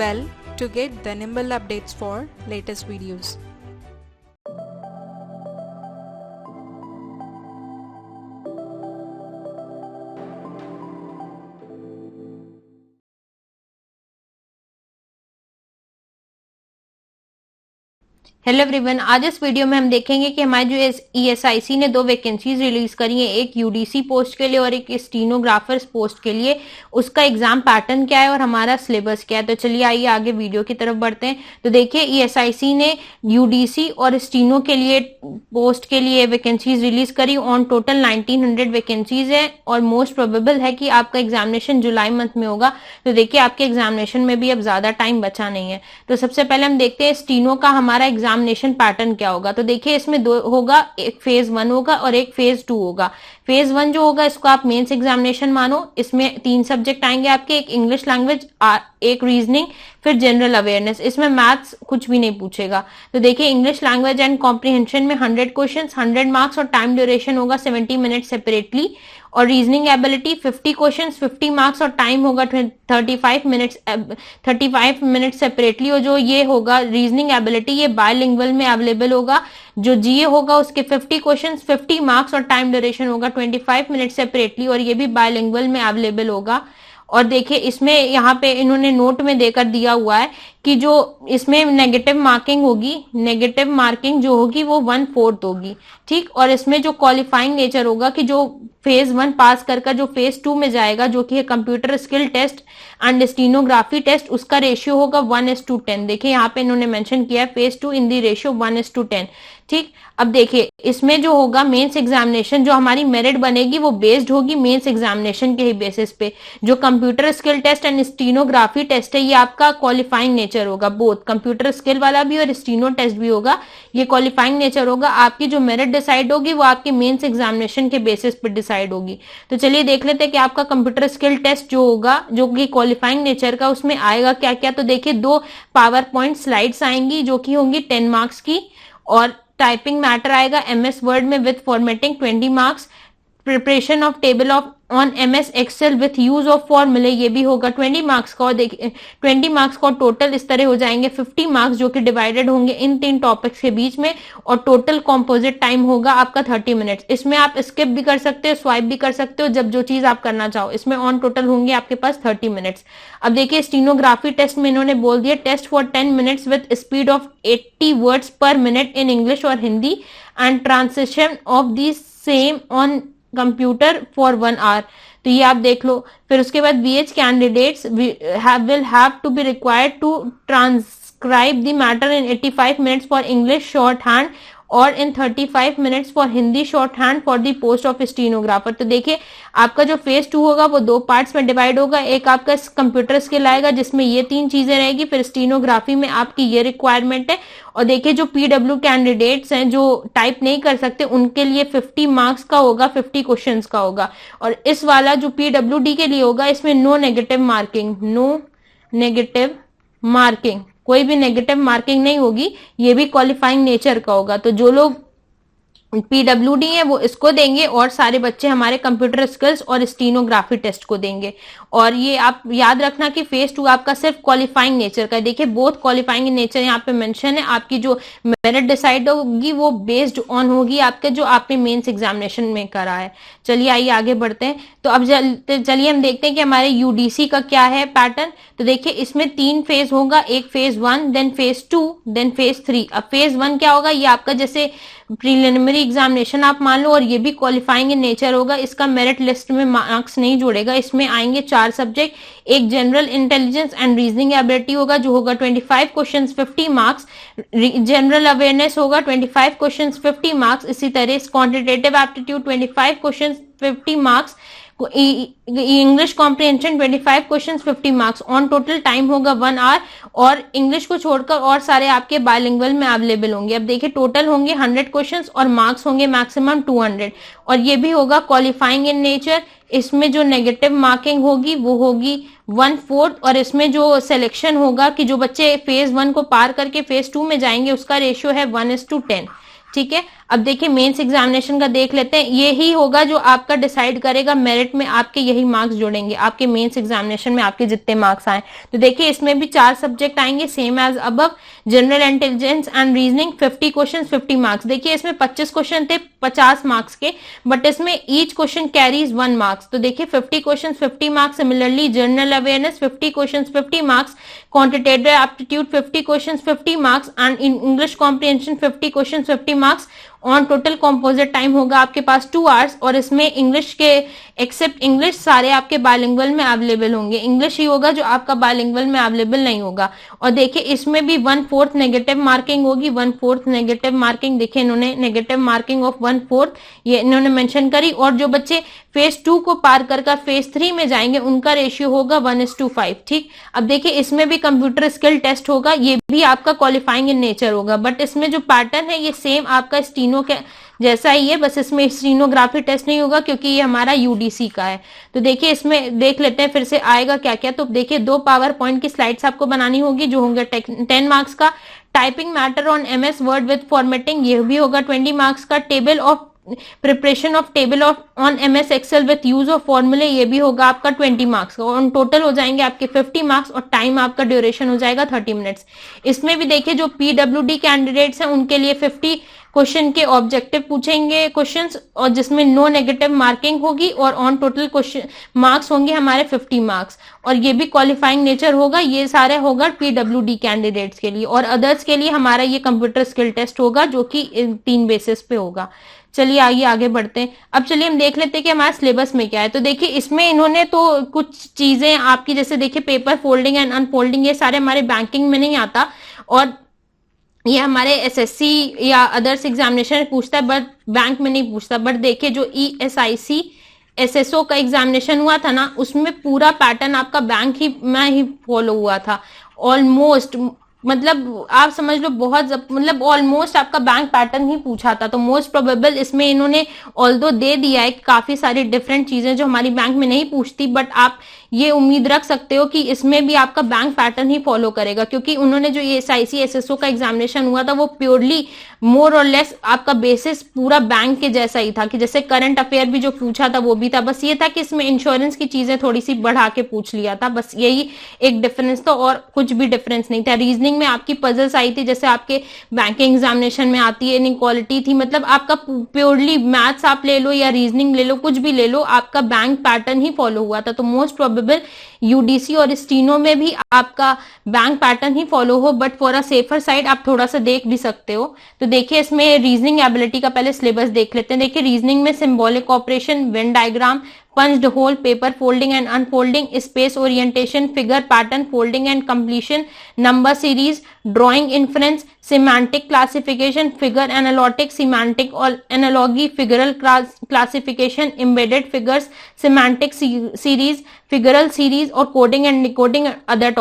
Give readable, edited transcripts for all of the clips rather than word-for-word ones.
bell to get the nimble updates for latest videos. Hello everyone, आज इस video में हम देखेंगे कि हमारी जो ESIC ने 2 वैकेंसीज रिलीज करी हैं, एक यूडीसी पोस्ट के लिए और एक स्टीनोग्राफर्स पोस्ट के लिए। उसका एग्जाम पैटर्न क्या है और हमारा सिलेबस क्या है। तो चलिए आइए आगे वीडियो की तरफ बढ़ते हैं। तो देखिए ESIC ने यूडीसी और स्टीनो के लिए पोस्ट के लिए वैकेंसीज रिलीज करी। ऑन टोटल 1900 वैकेंसीज है और मोस्ट प्रोबेबल है कि आपका एग्जामिनेशन जुलाई मंथ में होगा। तो देखिए आपके एग्जामिनेशन में भी अब ज्यादा टाइम बचा नहीं है। तो सबसे पहले हम देखते हैं स्टीनो का हमारा एग्जामिनेशन पैटर्न क्या होगा। तो देखिए इसमें 2 होगा, एक फेज 1 होगा और एक फेज 2 होगा। फेज 1 जो होगा इसको आप मेंस एग्जामिनेशन मानो। इसमें 3 सब्जेक्ट आएंगे आपके, एक इंग्लिश लैंग्वेज, एक रीजनिंग, फिर जनरल अवेयरनेस। इसमें मैथ्स कुछ भी नहीं पूछेगा। तो देखिए इंग्लिश लैंग्वेज एंड कॉम्प्रिहेंशन में 100 क्वेश्चंस, 100 मार्क्स और टाइम ड्यूरेशन होगा 70 मिनट सेपरेटली। और रीजनिंग एबिलिटी 50 क्वेश्चंस, 50 मार्क्स और टाइम होगा 35 मिनट्स सेपरेटली। और जो ये होगा रीजनिंग एबिलिटी ये बायलिंगुअल में अवेलेबल होगा। जो जीए होगा उसके 50 क्वेश्चंस, 50 मार्क्स और टाइम ड्यूरेशन होगा 25 मिनट सेपरेटली और ये भी बायलिंगुअल में अवेलेबल होगा। और देखिए इसमें यहाँ पे इन्होंने नोट में देकर दिया हुआ है कि जो इसमें नेगेटिव मार्किंग होगी, नेगेटिव मार्किंग जो होगी वो 1/4 होगी, ठीक। और इसमें जो क्वालिफाइंग नेचर होगा कि जो फेज 1 पास कर जो फेज 2 में जाएगा, जो कि है computer skill test and stenography test, उसका रेशियो होगा 1:10। देखिए यहाँ पे इन्होंने मेंशन किया है फेज 2 इन दी रेशियो 1:10, ठीक। अब देखिए इसमें जो होगा मेंस एग्जामिनेशन, जो हमारी मेरिट बनेगी वो बेस्ड होगी मेंस एग्जामिनेशन के ही बेसिस पे। जो computer skill test and stenography test है ये आपका क्वालिफाइंग नेचर होगा, बोथ कंप्यूटर स्किल वाला भी और स्टीनो टेस्ट भी होगा, ये क्वालिफाइंग नेचर होगा। आपकी जो मेरिट डिसाइड होगी वो आपके मेंस एग्जामिनेशन के बेसिस पर डिसाइड होगी। तो चलिए देख लेते हैं कि आपका कंप्यूटर स्किल टेस्ट जो होगा, जो कि क्वालिफाइंग नेचर का, उसमें आएगा क्या क्या। तो देखिए 2 पावर पॉइंट स्लाइड्स आएंगी जो कि होंगी 10 मार्क्स की, और टाइपिंग मैटर आएगा MS वर्ड में with formatting 20 marks, preparation of table of on MS excel with use of फॉर्मूले ये भी होगा 20 मार्क्स का। और देखिए 20 मार्क्स का टोटल इस तरह हो जाएंगे 50 मार्क्स, जो कि डिवाइडेड होंगे इन 3 टॉपिक्स के बीच में। और टोटल कॉम्पोजिट टाइम होगा आपका 30 मिनट्स। इसमें आप स्किप भी कर सकते हो, स्वाइप भी कर सकते हो, जब जो चीज आप करना चाहो। इसमें ऑन टोटल होंगे आपके पास 30 मिनट्स। अब देखिए स्टीनोग्राफी टेस्ट में इन्होंने बोल दिया test for 10 minutes with speed of 80 words per minute in English और Hindi and translation of the same on computer for 1 hour. तो ये आप देख लो। फिर उसके बाद VH candidates will have to be required to transcribe the matter in 85 minutes for English shorthand और इन 35 minutes for Hindi short hand for the post of stenographer. तो देखिए आपका जो फेज 2 होगा वो 2 पार्ट्स में डिवाइड होगा। एक आपका कंप्यूटर स्किल आएगा जिसमें ये 3 चीजें रहेगी, फिर स्टीनोग्राफी में आपकी ये रिक्वायरमेंट है। और देखिए जो PW कैंडिडेट्स हैं जो टाइप नहीं कर सकते उनके लिए 50 मार्क्स का होगा, 50 क्वेश्चंस का होगा। और इस वाला जो PWD के लिए होगा इसमें नो नेगेटिव मार्किंग, कोई भी नेगेटिव मार्किंग नहीं होगी, ये भी क्वालिफाइंग नेचर का होगा। तो जो लोग PWD है वो इसको देंगे और सारे बच्चे हमारे कंप्यूटर स्किल्स और स्टीनोग्राफी टेस्ट को देंगे। और ये आप याद रखना कि फेज 2 आपका सिर्फ क्वालिफाइंग नेचर का है। देखिए बोथ क्वालिफाइंग नेचर यहाँ पे मेंशन है। आपकी जो मेरिट डिसाइड होगी वो बेस्ड ऑन होगी आपके जो आपने मेंस एग्जामिनेशन में करा है। चलिए आइए आगे बढ़ते हैं। तो अब चलिए हम देखते हैं कि हमारे यूडीसी का क्या है पैटर्न। तो देखिए इसमें 3 फेज होगा, एक phase 1, then phase 2, then phase 3। अब फेज 1 क्या होगा, ये आपका जैसे प्रीलिमिनरी एग्जामिनेशन आप मान लो, और ये भी क्वालिफाइंग इन नेचर होगा। इसका मेरिट लिस्ट में मार्क्स नहीं जोड़ेगा। इसमें आएंगे 4 सब्जेक्ट, एक general intelligence and reasoning ability होगा जो होगा 25 क्वेश्चंस 50 मार्क्स, जनरल अवेयरनेस होगा 25 क्वेश्चंस 50 मार्क्स, इसी तरह quantitative aptitude 25 questions 50 marks, English comprehension 25 questions 50 marks. On total time होगा 1 आवर और इंग्लिश को छोड़कर और सारे आपके बायलिंगुअल में अवेलेबल होंगे। अब देखिए टोटल होंगे 100 क्वेश्चंस और मार्क्स होंगे मैक्सिमम 200। और ये भी होगा क्वालिफाइंग इन नेचर। इसमें जो नेगेटिव मार्किंग होगी वो होगी 1/4 और इसमें जो सिलेक्शन होगा कि जो बच्चे फेज 1 को पार करके फेज 2 में जाएंगे उसका रेशियो है 1:10, ठीक है। अब देखिए मेंस एग्जामिनेशन का देख लेते हैं, ये ही होगा जो आपका डिसाइड करेगा मेरिट में, आपके यही मार्क्स जुड़ेंगे आपके मेंस एग्जामिनेशन में, आपके जितने मार्क्स आए। तो देखिए इसमें भी 4 सब्जेक्ट आएंगे same as above, general intelligence and reasoning, 50 question 50 marks. देखिए इसमें 25 क्वेश्चन थे 50 मार्क्स के, बट इसमें ईच क्वेश्चन कैरीज 1 मार्क्स। तो देखिए 50 question 50 marks, similarly general awareness 50 question 50 marks, quantitative aptitude 50 question 50 marks and English comprehension 50 question 50 marks. On total composite time होगा आपके पास 2 hours, और इसमें इंग्लिश के एक्सेप्ट इंग्लिश सारे आपके बाइलिंगुअल में अवेलेबल होंगे, इंग्लिश ही होगा जो आपका बाइलिंगुअल में अवेलेबल नहीं होगा। और देखिए इसमें भी 1/4 नेगेटिव मार्किंग होगी, 1/4 नेगेटिव मार्किंग। देखिए इन्होंने नेगेटिव मार्किंग ऑफ 1/4 ये इन्होंने मेंशन करी, और जो बच्चे फेज 2 को पार कर फेज 3 में जाएंगे उनका रेशियो होगा 1:5। ठीक, अब देखिए इसमें भी कंप्यूटर स्किल टेस्ट होगा, ये भी आपका क्वालिफाइंग इन नेचर होगा, बट इसमें जो पैटर्न है ये सेम आपका स्टीनो के जैसा ही है, बस इसमें स्टीनोग्राफी टेस्ट नहीं होगा क्योंकि ये हमारा यूडीसी का है। तो देखिए इसमें देख लेते हैं फिर से आएगा क्या क्या। तो देखिए 2 पावर पॉइंट की स्लाइड्स आपको बनानी होगी जो होंगे 10 मार्क्स का, typing matter on MS word with formatting ये भी होगा 20 मार्क्स का, table of preparation of table of on MS excel with use of फॉर्मूले ये भी होगा आपका 20 मार्क्स का, और टोटल हो जाएंगे आपके 50 मार्क्स, और टाइम आपका ड्यूरेशन हो जाएगा 30 मिनट्स। इसमें भी देखिए जो पीडब्ल्यूडी कैंडिडेट्स हैं उनके लिए 50 क्वेश्चन के ऑब्जेक्टिव पूछेंगे क्वेश्चंस, और जिसमें नो नेगेटिव मार्किंग होगी, और ऑन टोटल क्वेश्चन मार्क्स होंगे हमारे 50 मार्क्स, और ये भी क्वालिफाइंग नेचर होगा। ये सारे होगा पीडब्ल्यूडी कैंडिडेट्स के लिए, और अदर्स के लिए हमारा ये कंप्यूटर स्किल टेस्ट होगा जो कि 3 बेसिस पे होगा। चलिए आगे बढ़ते हैं। अब चलिए हम देख लेते हैं कि हमारा सिलेबस में क्या है। तो देखिए इसमें इन्होंने तो कुछ चीजें आपकी जैसे देखिए पेपर फोल्डिंग एंड अनफोल्डिंग ये सारे हमारे बैंकिंग में नहीं आता, और ये हमारे एसएससी या अदर्स एग्जामिनेशन पूछता है बट बैंक में नहीं पूछता। बट देखिए जो ESIC SSO का एग्जामिनेशन हुआ था ना, उसमें पूरा पैटर्न आपका बैंक ही में ही फॉलो हुआ था ऑलमोस्ट, मतलब आप समझ लो बहुत, मतलब ऑलमोस्ट आपका बैंक पैटर्न ही पूछा था। तो मोस्ट प्रोबेबल इसमें इन्होंने ऑल्दो दे दिया है काफी सारी डिफरेंट चीजें जो हमारी बैंक में नहीं पूछती, बट आप ये उम्मीद रख सकते हो कि इसमें भी आपका बैंक पैटर्न ही फॉलो करेगा, क्योंकि उन्होंने जो ESIC SSO का एग्जामिनेशन हुआ था वो प्योरली मोर और लेस आपका बेसिस पूरा बैंक के जैसा ही था, कि जैसे करंट अफेयर भी जो पूछा था वो भी था, बस ये था कि इसमें इंश्योरेंस की चीजें थोड़ी सी बढ़ा के पूछ लिया था, बस यही एक डिफरेंस था और कुछ भी डिफरेंस नहीं था। रीजनिंग में आपकी पजल्स आई थी जैसे आपके बैंकिंग एग्जामिनेशन में आती है, इनइक्वालिटी थी, मतलब आपका प्योरली मैथ्स आप ले लो या रीजनिंग ले लो, कुछ भी ले लो, आपका बैंक पैटर्न ही फॉलो हुआ था। तो मोस्ट प्रोबेबल यूडीसी और स्टीनो में भी आपका बैंक पैटर्न ही फॉलो हो, but for a safer side आप थोड़ा सा देख भी सकते हो। तो देखिए इसमें रीजनिंग एबिलिटी का पहले सिलेबस देख लेते हैं। देखिए रीजनिंग में symbolic operation, Venn diagram, punched hole, paper folding and unfolding, space orientation, figure pattern, folding and completion, number series, drawing inference, semantic classification, figure analytic, semantic or analogy, figural classification, embedded figures, semantic series, figural series और coding and decoding other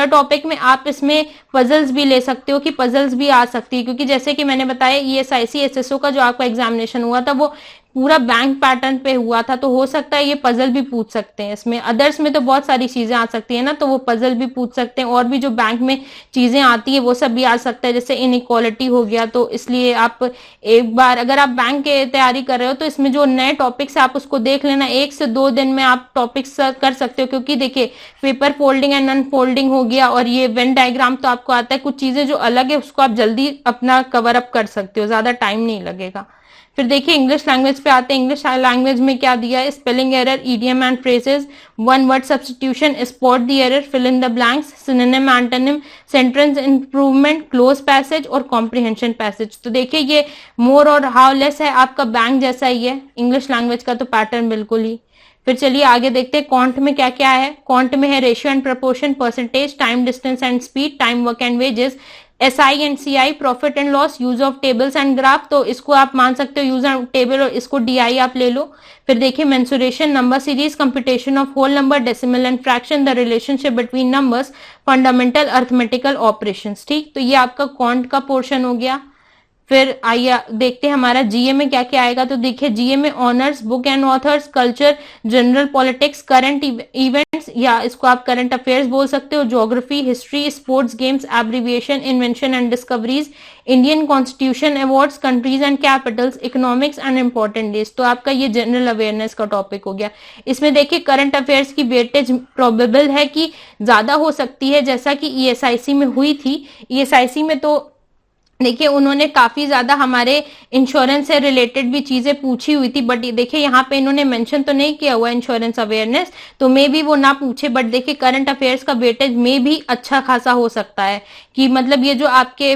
topic में आप इसमें puzzles भी ले सकते हो कि puzzles भी आ सकती है, क्योंकि जैसे कि मैंने बताया ESIC SSO का जो आपका एग्जामिनेशन हुआ था वो पूरा बैंक पैटर्न पे हुआ था, तो हो सकता है ये पजल भी पूछ सकते हैं। इसमें अदर्स में तो बहुत सारी चीजें आ सकती है ना, तो वो पजल भी पूछ सकते हैं, और भी जो बैंक में चीजें आती है वो सब भी आ सकता है, जैसे इनइक्वालिटी हो गया। तो इसलिए आप एक बार अगर आप बैंक के तैयारी कर रहे हो तो इसमें जो नए टॉपिक्स है आप उसको देख लेना, 1 से 2 दिन में आप टॉपिक्स कर सकते हो, क्योंकि देखिए पेपर फोल्डिंग एंड अनफोल्डिंग हो गया, और ये वेन डायग्राम तो आपको आता है, कुछ चीजें जो अलग है उसको आप जल्दी अपना कवर अप कर सकते हो, ज्यादा टाइम नहीं लगेगा। फिर देखिए इंग्लिश लैंग्वेज पे आते हैं। इंग्लिश लैंग्वेज में क्या दिया है, spelling error, idiom and phrases, one word substitution, spot the error, fill in the blanks, synonym antonym, sentence improvement, cloze passage और कॉम्प्रिहेंशन पैसेज। तो देखिए ये मोर और हाउ लेस है आपका बैंक जैसा ही है इंग्लिश लैंग्वेज का, तो पैटर्न बिल्कुल ही। फिर चलिए आगे देखते हैं क्वांट में क्या क्या है। क्वांट में है ratio and proportion, percentage, time, distance and speed, time, work and wages, SI and CI, profit and loss, use of tables and graph, तो इसको आप मान सकते हो यूज ऑफ टेबल, और इसको DI आप ले लो। फिर देखिए mensuration, number series, computation of whole number, decimal and fraction, the relationship between numbers, fundamental arithmetical operations. ठीक, तो ये आपका क्वांट का पोर्शन हो गया। फिर आइए देखते हैं हमारा जीए में क्या क्या आएगा। तो देखिए जीए में honours, book and authors, culture, general politics, current events या इसको आप करंट अफेयर्स बोल सकते हो, geography, history, sports, games, abbreviation, invention and discoveries, Indian constitution awards, countries and Capitals, economics and important days. तो आपका ये जनरल अवेयरनेस का टॉपिक हो गया। इसमें देखिए करंट अफेयर्स की वेटेज प्रोबेबल है कि ज्यादा हो सकती है, जैसा कि ईएसआईसी में हुई थी। ईएसआईसी में तो देखिए उन्होंने काफी ज्यादा हमारे इंश्योरेंस से रिलेटेड भी चीजें पूछी हुई थी, बट देखिए यहाँ पे इन्होंने मेंशन तो नहीं किया हुआ इंश्योरेंस अवेयरनेस, तो मे भी वो ना पूछे। बट देखिए करंट अफेयर्स का वेटेज में भी अच्छा खासा हो सकता है कि मतलब ये जो आपके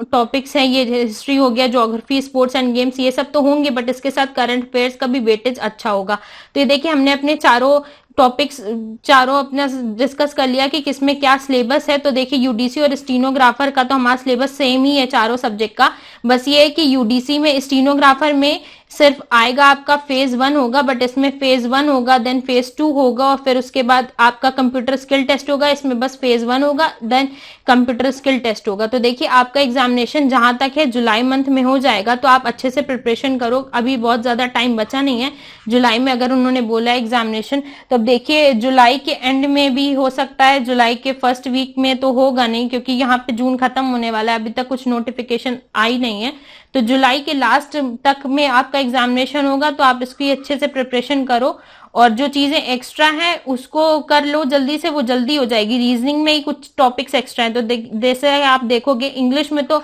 टॉपिक्स हैं, ये हिस्ट्री हो गया, ज्योग्राफी, स्पोर्ट्स एंड गेम्स, ये सब तो होंगे, बट इसके साथ करंट अफेयर्स का भी वेटेज अच्छा होगा। तो ये देखिए हमने अपने चारों अपना डिस्कस कर लिया कि किसमें क्या सिलेबस है। तो देखिए यूडीसी और स्टीनोग्राफर का तो हमारा सिलेबस सेम ही है चारों सब्जेक्ट का, बस ये है कि यूडीसी में स्टीनोग्राफर में सिर्फ आएगा आपका फेज 1 होगा, बट इसमें फेज 1 होगा, देन फेज 2 होगा और फिर उसके बाद आपका कंप्यूटर स्किल टेस्ट होगा। इसमें बस फेज 1 होगा, देन कंप्यूटर स्किल टेस्ट होगा। तो देखिए आपका एग्जामिनेशन जहां तक है जुलाई मंथ में हो जाएगा, तो आप अच्छे से प्रिपरेशन करो। अभी बहुत ज्यादा टाइम बचा नहीं है जुलाई में, अगर उन्होंने बोला है एग्जामिनेशन, तो अब देखिए जुलाई के एंड में भी हो सकता है, जुलाई के फर्स्ट वीक में तो होगा नहीं, क्योंकि यहाँ पे जून खत्म होने वाला है, अभी तक कुछ नोटिफिकेशन आई नहीं है। तो जुलाई के लास्ट तक में आपका एग्जामिनेशन होगा, तो आप इसकी अच्छे से प्रिपरेशन करो और जो चीजें एक्स्ट्रा हैं उसको कर लो जल्दी से, वो जल्दी हो जाएगी। रीजनिंग में ही कुछ टॉपिक्स एक्स्ट्रा हैं, तो जैसे आप देखोगे इंग्लिश में तो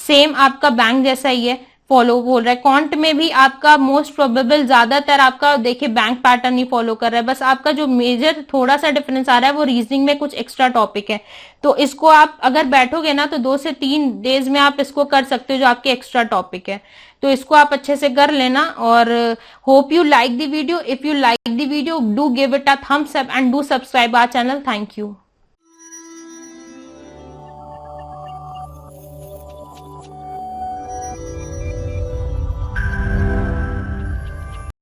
सेम आपका बैंक जैसा ही है, फॉलो बोल रहा है। क्वांट में भी आपका मोस्ट प्रोबेबल ज्यादातर आपका देखिए बैंक पैटर्न ही फॉलो कर रहा है, बस आपका जो मेजर थोड़ा सा डिफरेंस आ रहा है वो रीजनिंग में कुछ एक्स्ट्रा टॉपिक है। तो इसको आप अगर बैठोगे ना तो 2 से 3 डेज में आप इसको कर सकते हो, जो आपके एक्स्ट्रा टॉपिक है। तो इसको आप अच्छे से कर लेना और hope you like the video. If you like the video, do give it a thumbs up and do subscribe our channel. Thank you.